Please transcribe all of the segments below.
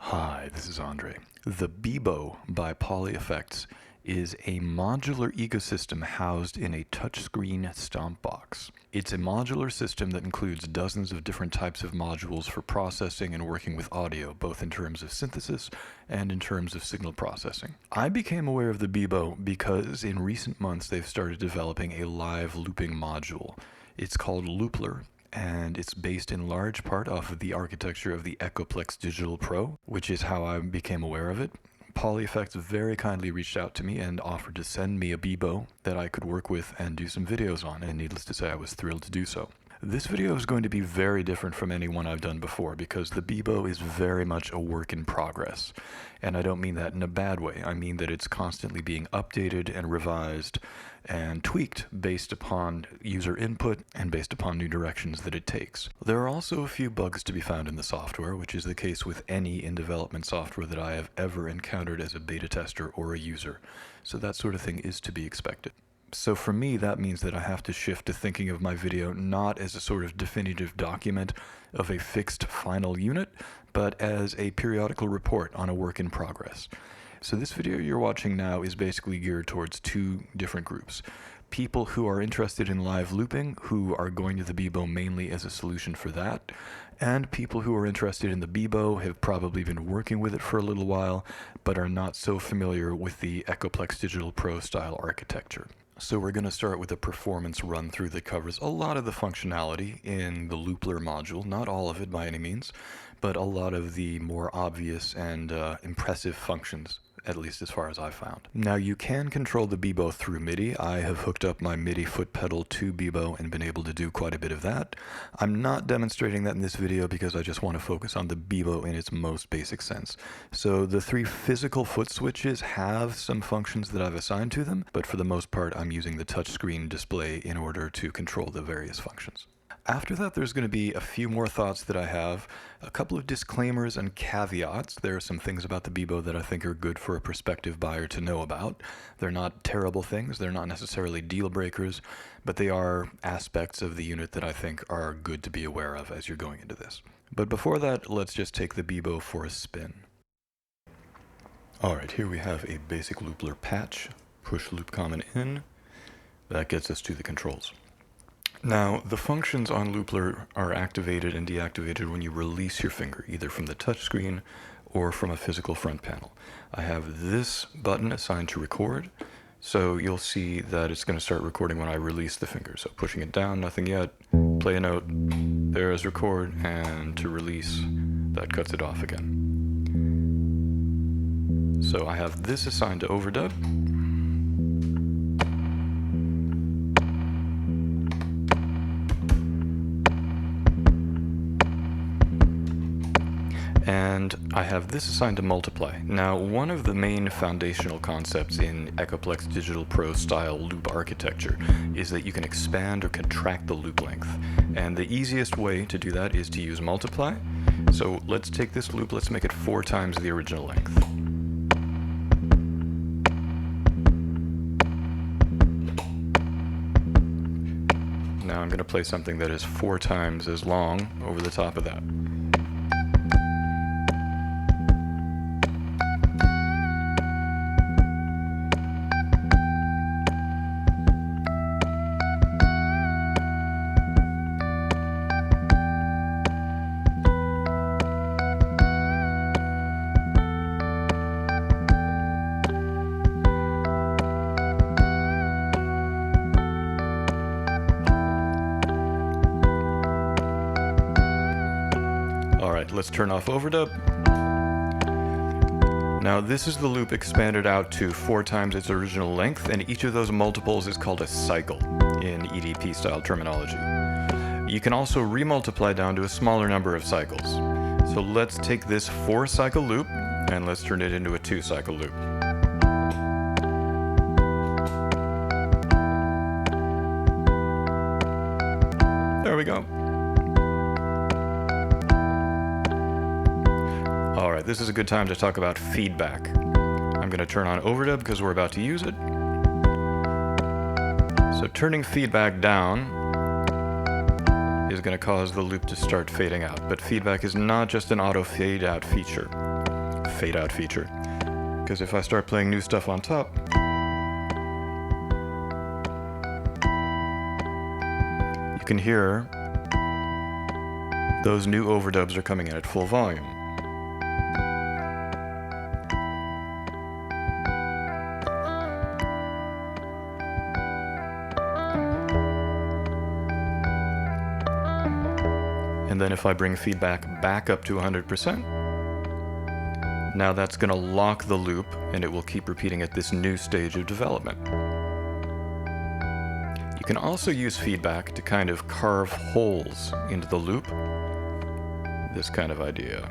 Hi, this is Andre. The Beebo by Poly Effects is a modular ecosystem housed in a touchscreen stompbox. It's a modular system that includes dozens of different types of modules for processing and working with audio, both in terms of synthesis and in terms of signal processing. I became aware of the Beebo because in recent months they've started developing a live looping module. It's called Loopler, and it's based in large part off of the architecture of the Echoplex Digital Pro, which is how I became aware of it. Poly Effects very kindly reached out to me and offered to send me a Beebo that I could work with and do some videos on, and needless to say, I was thrilled to do so. This video is going to be very different from any one I've done before because the Beebo is very much a work in progress. And I don't mean that in a bad way. I mean that it's constantly being updated and revised and tweaked based upon user input and based upon new directions that it takes. There are also a few bugs to be found in the software, which is the case with any in-development software that I have ever encountered as a beta tester or a user. So that sort of thing is to be expected. So for me, that means that I have to shift to thinking of my video not as a sort of definitive document of a fixed final unit, but as a periodical report on a work in progress. So this video you're watching now is basically geared towards two different groups. People who are interested in live looping, who are going to the Beebo mainly as a solution for that, and people who are interested in the Beebo, have probably been working with it for a little while, but are not so familiar with the Echoplex Digital Pro-style architecture. So we're going to start with a performance run through that covers a lot of the functionality in the Loopler module, not all of it by any means, but a lot of the more obvious and impressive functions, at least as far as I've found. Now you can control the Beebo through MIDI. I have hooked up my MIDI foot pedal to Beebo and been able to do quite a bit of that. I'm not demonstrating that in this video because I just want to focus on the Beebo in its most basic sense. So the three physical foot switches have some functions that I've assigned to them, but for the most part I'm using the touchscreen display in order to control the various functions. After that, there's going to be a few more thoughts that I have, a couple of disclaimers and caveats. There are some things about the Beebo that I think are good for a prospective buyer to know about. They're not terrible things, they're not necessarily deal breakers, but they are aspects of the unit that I think are good to be aware of as you're going into this. But before that, let's just take the Beebo for a spin. Alright, here we have a basic Loopler patch. Push loop common in. That gets us to the controls. Now, the functions on Loopler are activated and deactivated when you release your finger, either from the touchscreen or from a physical front panel. I have this button assigned to record, so you'll see that it's going to start recording when I release the finger. So pushing it down, nothing yet, play a note, there is record, and to release, that cuts it off again. So I have this assigned to overdub. And I have this assigned to multiply. Now, one of the main foundational concepts in Echoplex Digital Pro-style loop architecture is that you can expand or contract the loop length. And the easiest way to do that is to use multiply. So let's take this loop, let's make it 4 times the original length. Now I'm going to play something that is 4 times as long over the top of that. Let's turn off overdub. Now this is the loop expanded out to 4 times its original length, and each of those multiples is called a cycle in EDP-style terminology. You can also remultiply down to a smaller number of cycles. So let's take this 4-cycle loop and let's turn it into a 2-cycle loop. There we go. Alright, this is a good time to talk about feedback. I'm going to turn on overdub because we're about to use it. So turning feedback down is going to cause the loop to start fading out. But feedback is not just an auto fade out feature. fade out feature. Because if I start playing new stuff on top, you can hear those new overdubs are coming in at full volume. And then if I bring feedback back up to 100%, now that's going to lock the loop and it will keep repeating at this new stage of development. You can also use feedback to kind of carve holes into the loop. This kind of idea.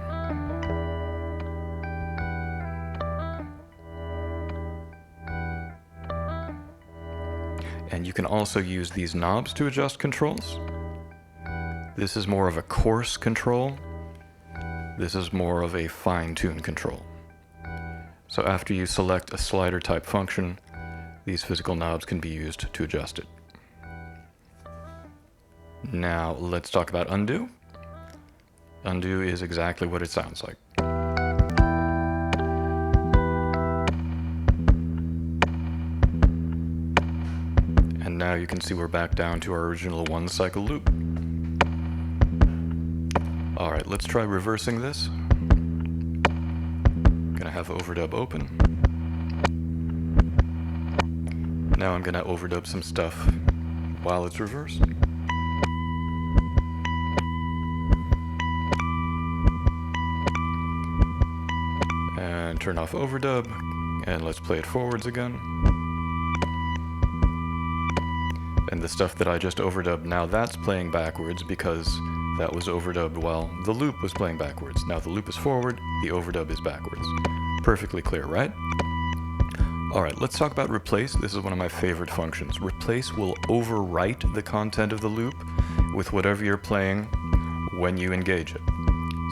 And you can also use these knobs to adjust controls. This is more of a coarse control. This is more of a fine-tune control. So after you select a slider type function, these physical knobs can be used to adjust it. Now let's talk about undo. Undo is exactly what it sounds like. And now you can see we're back down to our original one cycle loop. Alright, let's try reversing this. Gonna have overdub open. Now I'm gonna overdub some stuff while it's reversed. And turn off overdub, and let's play it forwards again. And the stuff that I just overdubbed, now that's playing backwards because that was overdubbed while the loop was playing backwards. Now the loop is forward, the overdub is backwards. Perfectly clear, right? Alright, let's talk about replace. This is one of my favorite functions. Replace will overwrite the content of the loop with whatever you're playing when you engage it.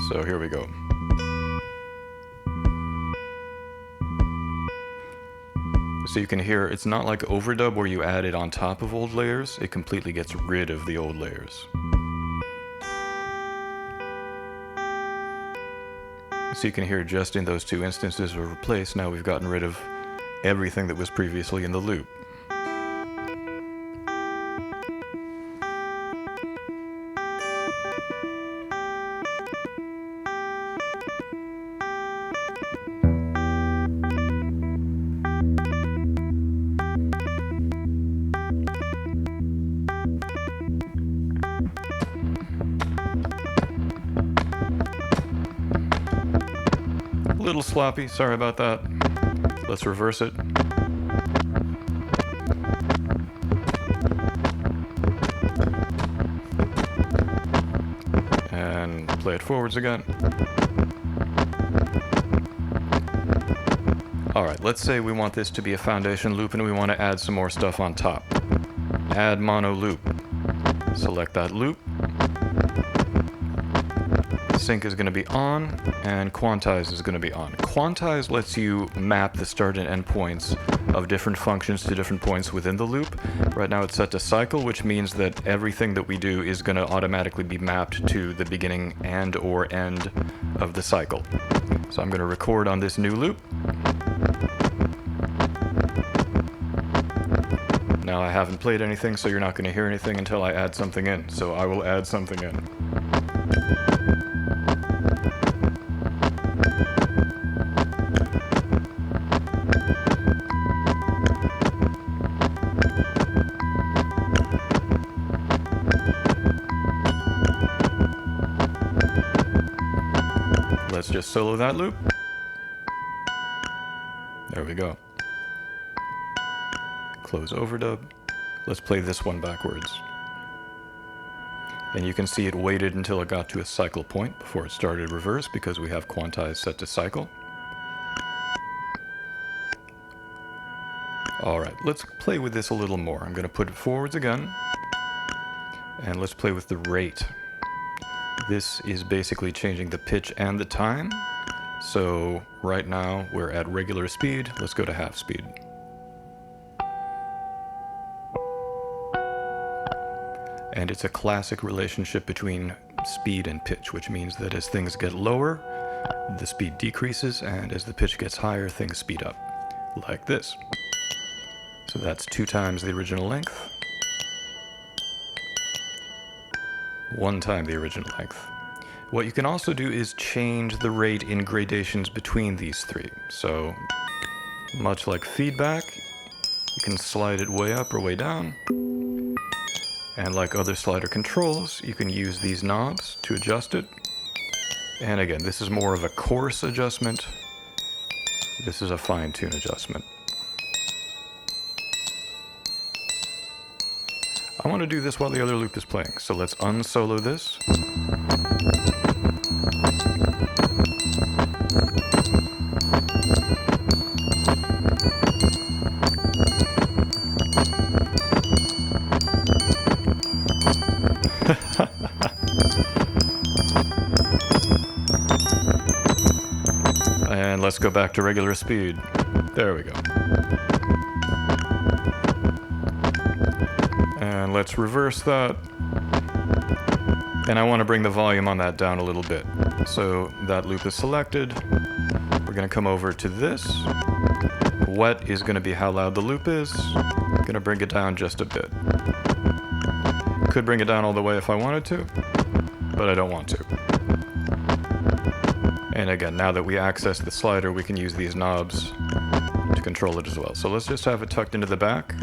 So here we go. So you can hear it's not like overdub where you add it on top of old layers. It completely gets rid of the old layers. So you can hear just in those two instances of replace, now we've gotten rid of everything that was previously in the loop. A little sloppy, sorry about that. Let's reverse it. And play it forwards again. Alright, let's say we want this to be a foundation loop and we want to add some more stuff on top. Add mono loop. Select that loop. Sync is going to be on, and Quantize is going to be on. Quantize lets you map the start and end points of different functions to different points within the loop. Right now it's set to cycle, which means that everything that we do is going to automatically be mapped to the beginning and or end of the cycle. So I'm going to record on this new loop. Now I haven't played anything, so you're not going to hear anything until I add something in. So I will add something in. Let's just solo that loop. There we go. Close overdub. Let's play this one backwards. And you can see it waited until it got to a cycle point before it started reverse because we have Quantize set to cycle. Alright, let's play with this a little more. I'm going to put it forwards again. And let's play with the rate. This is basically changing the pitch and the time. So right now we're at regular speed. Let's go to half speed. And it's a classic relationship between speed and pitch, which means that as things get lower, the speed decreases, and as the pitch gets higher, things speed up, like this. So that's 2 times the original length, 1 time the original length. What you can also do is change the rate in gradations between these 3. So, much like feedback, you can slide it way up or way down. And like other slider controls, you can use these knobs to adjust it. And again, this is more of a coarse adjustment. This is a fine-tune adjustment. I want to do this while the other loop is playing, so let's unsolo this. And let's go back to regular speed. There we go. And let's reverse that. And I want to bring the volume on that down a little bit. So that loop is selected. We're going to come over to this. Wet is going to be how loud the loop is. I'm going to bring it down just a bit. Could bring it down all the way if I wanted to, but I don't want to. And again, now that we access the slider, we can use these knobs to control it as well. So let's just have it tucked into the back.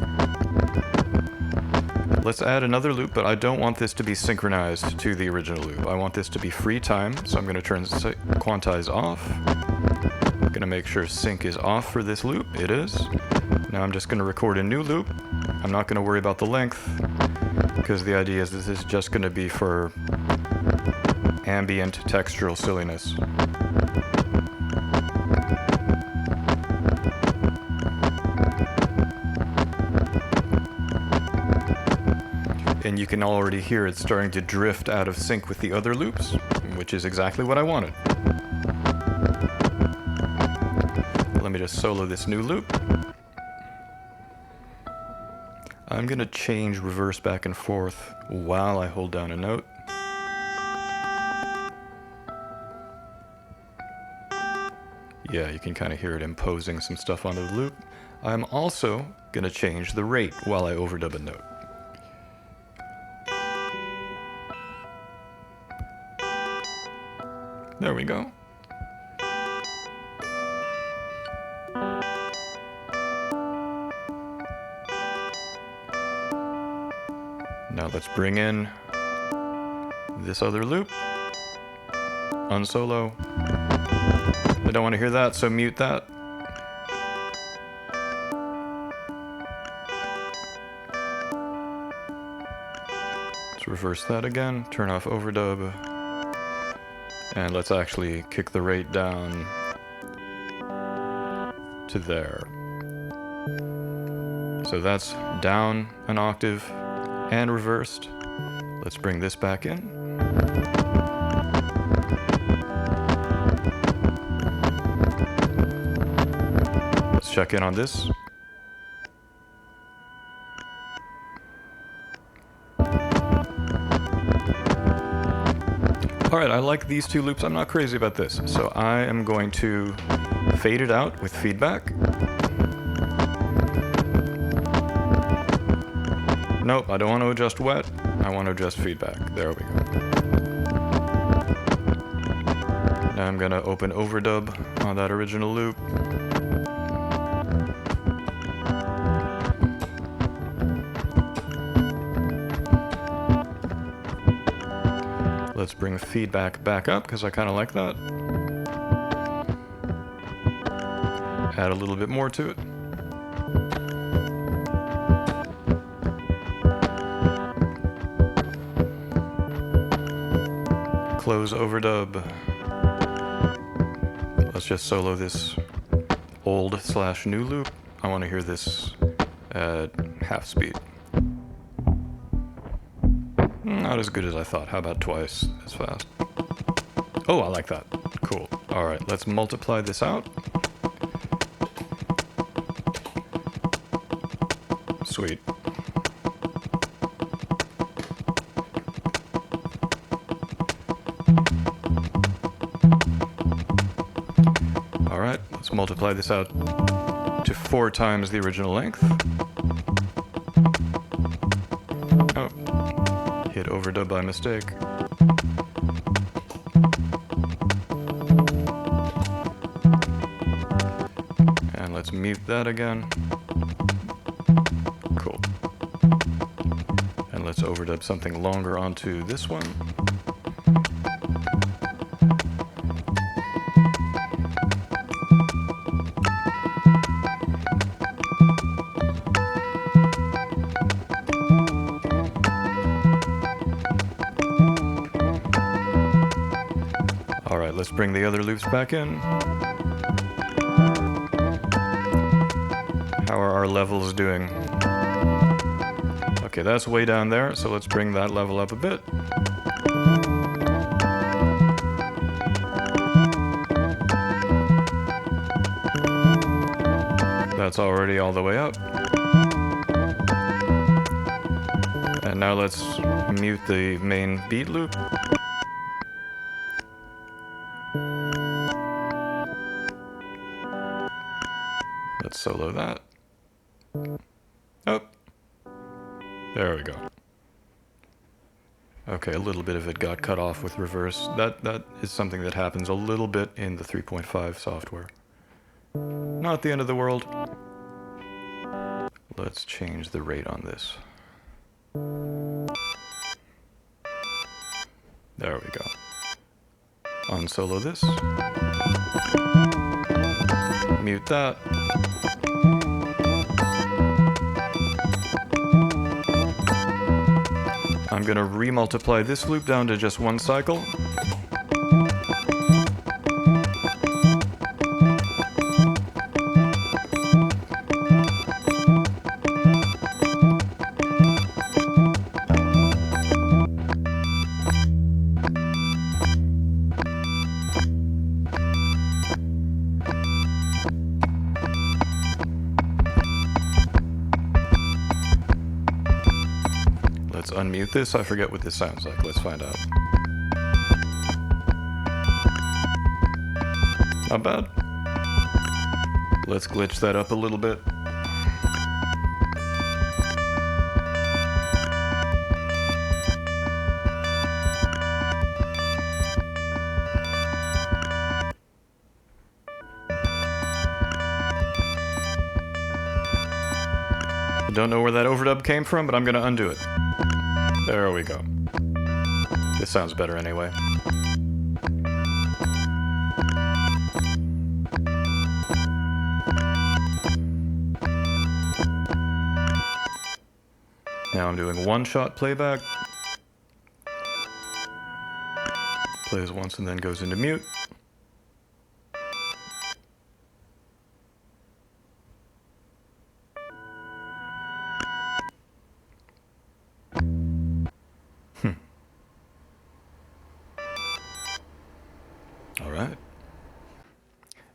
Let's add another loop, but I don't want this to be synchronized to the original loop. I want this to be free time, so I'm going to turn Quantize off. I'm going to make sure sync is off for this loop. It is. Now I'm just going to record a new loop. I'm not going to worry about the length, because the idea is this is just going to be for ambient textural silliness. And you can already hear it starting to drift out of sync with the other loops, which is exactly what I wanted. Let me just solo this new loop. I'm going to change reverse back and forth while I hold down a note. Yeah, you can kind of hear it imposing some stuff onto the loop. I'm also going to change the rate while I overdub a note. There we go. Now let's bring in this other loop. Unsolo. I don't want to hear that, so mute that. Let's reverse that again, turn off overdub. And let's actually kick the rate down to there. So that's down an octave and reversed. Let's bring this back in. Let's check in on this. Alright, I like these 2 loops. I'm not crazy about this. So I am going to fade it out with feedback. Nope, I don't want to adjust wet. I want to adjust feedback. There we go. Now I'm going to open overdub on that original loop. Let's bring feedback back up, because I kind of like that. Add a little bit more to it. Close overdub. Let's just solo this old/new loop. I want to hear this at half speed. Not as good as I thought. How about twice as fast? Oh, I like that. Cool. All right, let's multiply this out. Sweet. Let's multiply this out to 4 times the original length. Oh, hit overdub by mistake. And let's mute that again. Cool. And let's overdub something longer onto this one. Alright, let's bring the other loops back in. How are our levels doing? Okay, that's way down there, so let's bring that level up a bit. That's already all the way up. And now let's mute the main beat loop. Let's solo that. Oh, there we go. Okay, a little bit of it got cut off with reverse. That is something that happens a little bit in the 3.5 software. Not the end of the world. Let's change the rate on this. There we go. Unsolo this. Mute that. I'm going to remultiply this loop down to just 1 cycle. Let's unmute this. I forget what this sounds like. Let's find out. Not bad. Let's glitch that up a little bit. I don't know where that overdub came from, but I'm going to undo it. There we go. This sounds better anyway. Now I'm doing one-shot playback. Plays once and then goes into mute. Alright.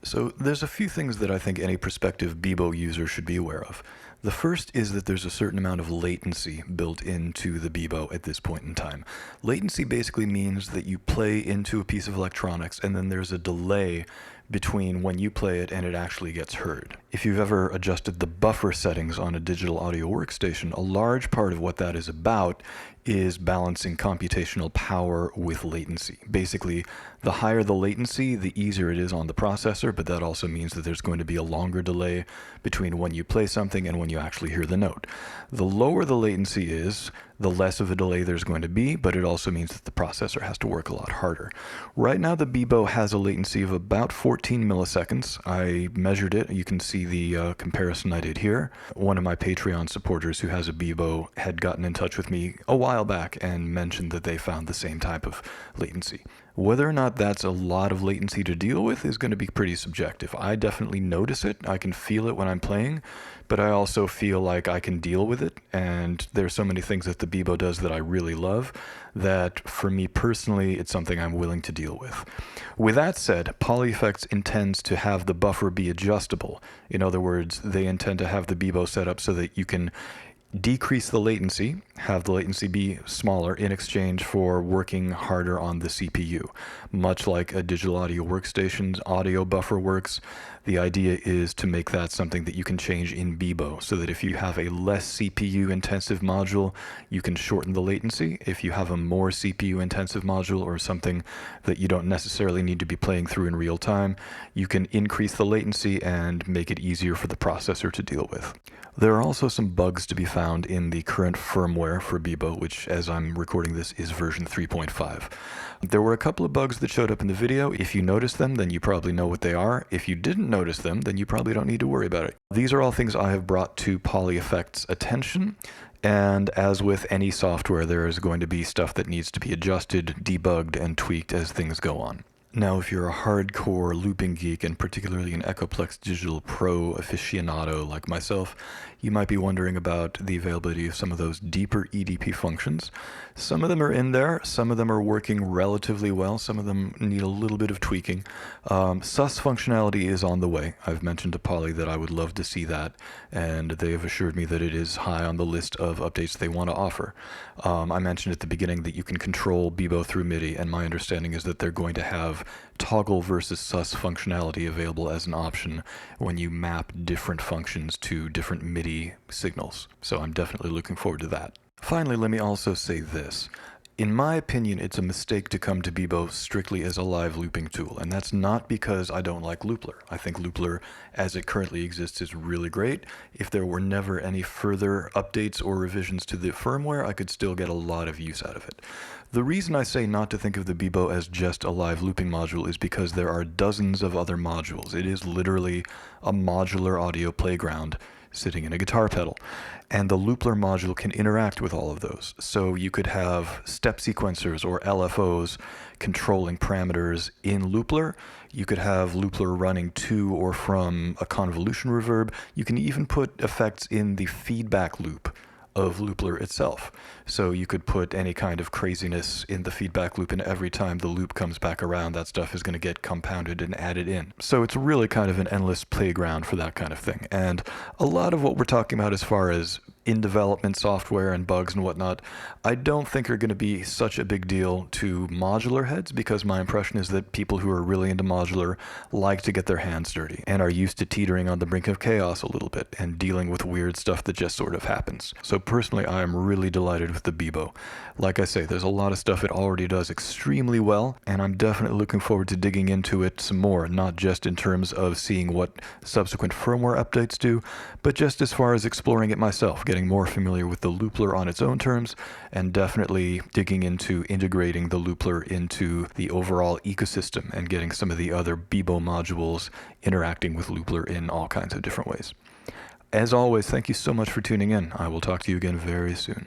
So there's a few things that I think any prospective Beebo user should be aware of. The first is that there's a certain amount of latency built into the Beebo at this point in time. Latency basically means that you play into a piece of electronics and then there's a delay between when you play it and it actually gets heard. If you've ever adjusted the buffer settings on a digital audio workstation, a large part of what that is about is balancing computational power with latency. Basically, the higher the latency, the easier it is on the processor, but that also means that there's going to be a longer delay between when you play something and when you actually hear the note. The lower the latency is, the less of a delay there's going to be, but it also means that the processor has to work a lot harder. Right now, the Beebo has a latency of about 14 milliseconds. I measured it. You can see the comparison I did here. One of my Patreon supporters who has a Beebo had gotten in touch with me a while back and mentioned that they found the same type of latency. Whether or not that's a lot of latency to deal with is going to be pretty subjective. I definitely notice it. I can feel it when I'm playing, but I also feel like I can deal with it. And there's so many things that the Beebo does that I really love that for me personally, it's something I'm willing to deal with. With that said, PolyEffects intends to have the buffer be adjustable. In other words, they intend to have the Beebo set up so that you can decrease the latency, have the latency be smaller in exchange for working harder on the CPU. Much like a digital audio workstation's audio buffer works, the idea is to make that something that you can change in Beebo, so that if you have a less CPU intensive module, you can shorten the latency. If you have a more CPU intensive module or something that you don't necessarily need to be playing through in real time, you can increase the latency and make it easier for the processor to deal with. There are also some bugs to be found in the current firmware for Beebo, which, as I'm recording this, is version 3.5. There were a couple of bugs that showed up in the video. If you noticed them, then you probably know what they are. If you didn't notice them, then you probably don't need to worry about it. These are all things I have brought to PolyEffect's attention. And as with any software, there is going to be stuff that needs to be adjusted, debugged, and tweaked as things go on. Now, if you're a hardcore looping geek, and particularly an Echoplex Digital Pro aficionado like myself, you might be wondering about the availability of some of those deeper EDP functions. Some of them are in there, some of them are working relatively well, some of them need a little bit of tweaking. Sus functionality is on the way. I've mentioned to Poly that I would love to see that, and they have assured me that it is high on the list of updates they want to offer. I mentioned at the beginning that you can control Beebo through MIDI, and my understanding is that they're going to have toggle versus sus functionality available as an option when you map different functions to different MIDI signals. So I'm definitely looking forward to that. Finally, let me also say this. In my opinion, it's a mistake to come to Beebo strictly as a live looping tool, and that's not because I don't like Loopler. I think Loopler, as it currently exists, is really great. If there were never any further updates or revisions to the firmware, I could still get a lot of use out of it. The reason I say not to think of the Beebo as just a live looping module is because there are dozens of other modules. It is literally a modular audio playground sitting in a guitar pedal. And the Loopler module can interact with all of those. So you could have step sequencers or LFOs controlling parameters in Loopler. You could have Loopler running to or from a convolution reverb. You can even put effects in the feedback loop of Loopler itself. So you could put any kind of craziness in the feedback loop, and every time the loop comes back around, that stuff is going to get compounded and added in. So it's really kind of an endless playground for that kind of thing. And a lot of what we're talking about as far as in development software and bugs and whatnot, I don't think are going to be such a big deal to modular heads, because my impression is that people who are really into modular like to get their hands dirty and are used to teetering on the brink of chaos a little bit and dealing with weird stuff that just sort of happens. So personally, I am really delighted with the Beebo. Like I say, there's a lot of stuff it already does extremely well, and I'm definitely looking forward to digging into it some more, not just in terms of seeing what subsequent firmware updates do, but just as far as exploring it myself, getting more familiar with the Loopler on its own terms, and definitely digging into integrating the Loopler into the overall ecosystem and getting some of the other Beebo modules interacting with Loopler in all kinds of different ways. As always, thank you so much for tuning in. I will talk to you again very soon.